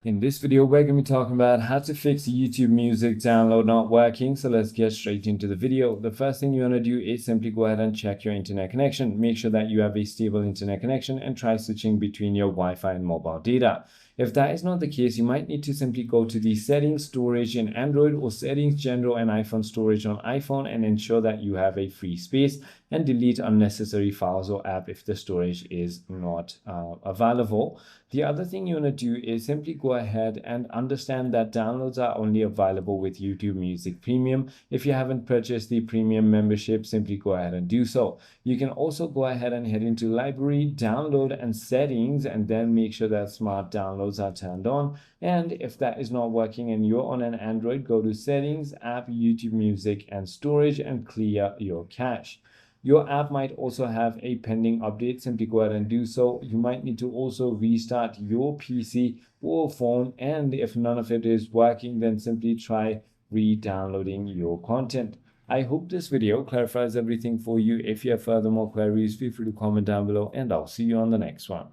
In this video, we're going to be talking about how to fix YouTube Music download not working. So let's get straight into the video. The first thing you want to do is simply go ahead and check your internet connection. Make sure that you have a stable internet connection and try switching between your Wi-Fi and mobile data. If that is not the case, you might need to simply go to the settings storage in Android or settings general and iPhone storage on iPhone and ensure that you have a free space and delete unnecessary files or app if the storage is not available. The other thing you want to do is simply go ahead and understand that downloads are only available with YouTube Music Premium. If you haven't purchased the premium membership, simply go ahead and do so. You can also go ahead and head into library, download, and settings, and then make sure that smart downloads are turned on. And if that is not working and you're on an Android, go to settings, app, YouTube Music, and storage, and clear your cache. Your app might also have a pending update. Simply go ahead and do so. You might need to also restart your PC or phone, and if none of it is working, then simply try re-downloading your content. I hope this video clarifies everything for you. If you have further more queries, feel free to comment down below, and I'll see you on the next one.